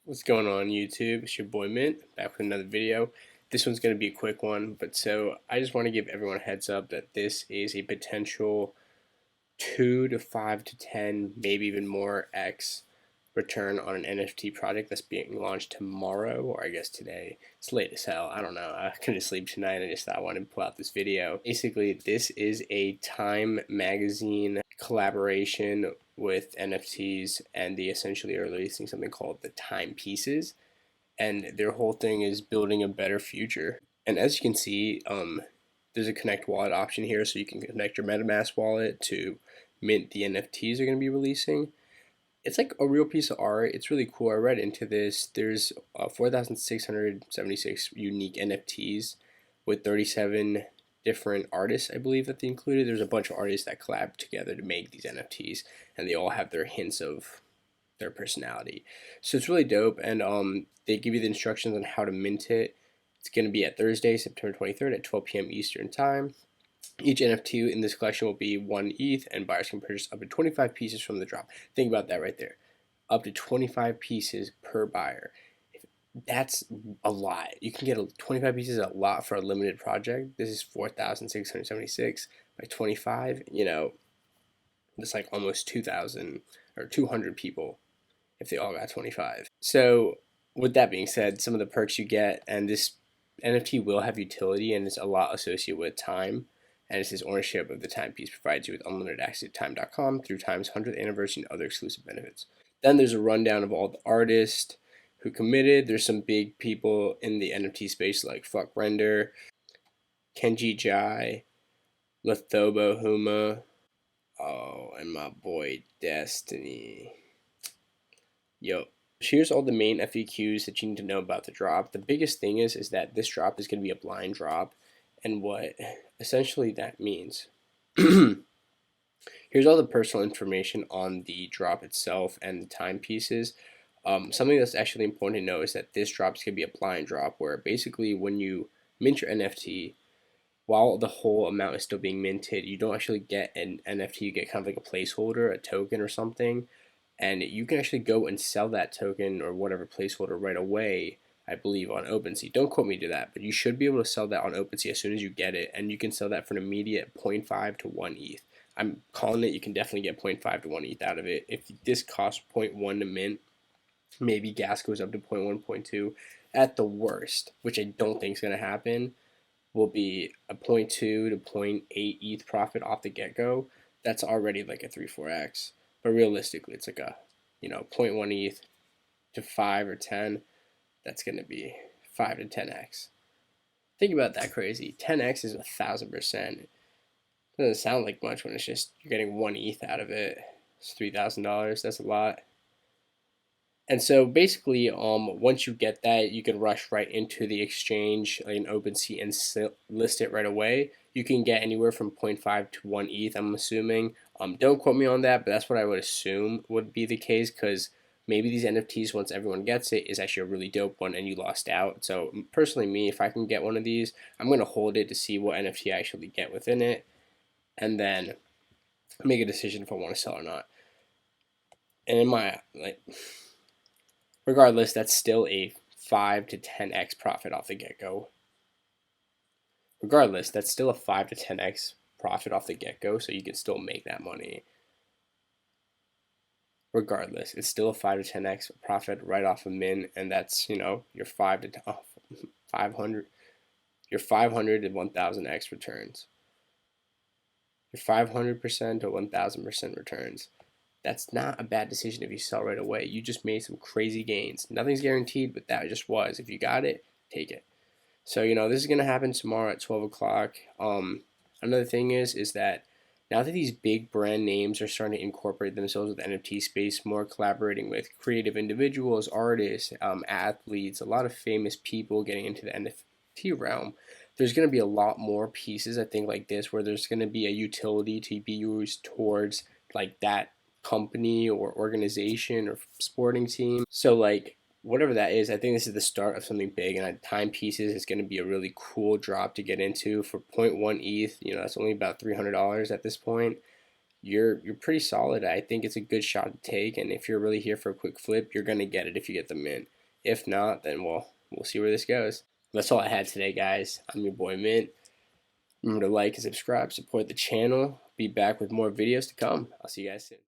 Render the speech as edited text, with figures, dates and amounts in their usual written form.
What's going on YouTube? It's your boy Mint back with another video. This one's going to be a quick one, but so I just want to give everyone a heads up that this is a potential 2 to 5 to 10, maybe even more X return on an NFT project that's being launched tomorrow, or I guess today. It's late as hell. I don't know. I couldn't sleep tonight. I just thought I wanted to pull out this video. Basically, this is a Time magazine collaboration with NFTs, and they essentially are releasing something called the Time Pieces, and their whole thing is building a better future. And as you can see, there's a connect wallet option here, so you can connect your MetaMask wallet to mint the NFTs they're going to be releasing. It's like a real piece of art. It's really cool. I read into this. There's 4,676 unique NFTs with 37 different artists, I believe, that they included. There's a bunch of artists that collab together to make these NFTs, and they all have their hints of their personality. So it's really dope, and they give you the instructions on how to mint it. It's going to be at Thursday, September 23rd at 12 p.m. Eastern Time. Each NFT in this collection will be 1 ETH, and buyers can purchase up to 25 pieces from the drop. Think about that right there. Up to 25 pieces per buyer. That's a lot. You can get 25 pieces a lot for a limited project. This is 4,676 by 25. It's like almost 2,000 or 200 people if they all got 25. So with that being said, some of the perks you get, and this NFT will have utility, and it's a lot associated with time. And it says ownership of the timepiece provides you with unlimited access to time.com through Time's 100th anniversary and other exclusive benefits. Then there's a rundown of all the artists who committed. There's some big people in the NFT space like Fuck Render, Kenji Jai, Lathobo Huma, and my boy Destiny. Yo, here's all the main FAQs that you need to know about the drop. The biggest thing is that this drop is going to be a blind drop, and what essentially that means. Here's all the personal information on the drop itself and the timepieces. Something that's actually important to know is that this drop is going to be a blind drop, where basically when you mint your NFT, while the whole amount is still being minted, you don't actually get an NFT. You get kind of like a placeholder, a token or something, and you can actually go and sell that token or whatever placeholder right away, I believe, on OpenSea. Don't quote me to that, but you should be able to sell that on OpenSea as soon as you get it, and you can sell that for an immediate 0.5 to 1 ETH. I'm calling it, you can definitely get 0.5 to 1 ETH out of it. If this costs 0.1 to mint, maybe gas goes up to 0.1, 0.2 at the worst, which I don't think is going to happen, will be a 0.2 to 0.8 ETH profit off the get-go. That's already like a 3-4x. But realistically, it's like a 0.1 ETH to 5 or 10. That's going to be 5 to 10x. Think about that crazy. 10x is 1,000%. Doesn't sound like much when it's just you're getting 1 ETH out of it. It's $3,000. That's a lot. And so basically, once you get that, you can rush right into the exchange, like an OpenSea, and list it right away. You can get anywhere from 0.5 to 1 ETH, I'm assuming. Don't quote me on that, but that's what I would assume would be the case, because maybe these NFTs, once everyone gets it, is actually a really dope one and you lost out. So personally, me, if I can get one of these, I'm going to hold it to see what NFT I actually get within it, and then make a decision if I want to sell or not. And in my, regardless, that's still a 5 to 10x profit off the get-go. Regardless, that's still a 5 to 10x profit off the get-go, so you can still make that money. Regardless, it's still a 5 to 10x profit right off of mint, and that's, your 500 your 500 to 1000x returns. Your 500% to 1000% returns. That's not a bad decision if you sell right away. You just made some crazy gains. Nothing's guaranteed, but that just was. If you got it, take it. So, this is going to happen tomorrow at 12 o'clock. Another thing is that now that these big brand names are starting to incorporate themselves with the NFT space, more collaborating with creative individuals, artists, athletes, a lot of famous people getting into the NFT realm, there's going to be a lot more pieces, I think, like this, where there's going to be a utility to be used towards like that company or organization or sporting team. So whatever that is, I think this is the start of something big, and Time Pieces is going to be a really cool drop to get into for 0.1 ETH. That's only about $300 at this point. you're pretty solid. I think it's a good shot to take, and if you're really here for a quick flip, you're gonna get it if you get the mint. If not, then we'll see where this goes. That's all I had today, guys. I'm your boy Mint. Remember to like and subscribe, support the channel. Be back with more videos to come. I'll see you guys soon.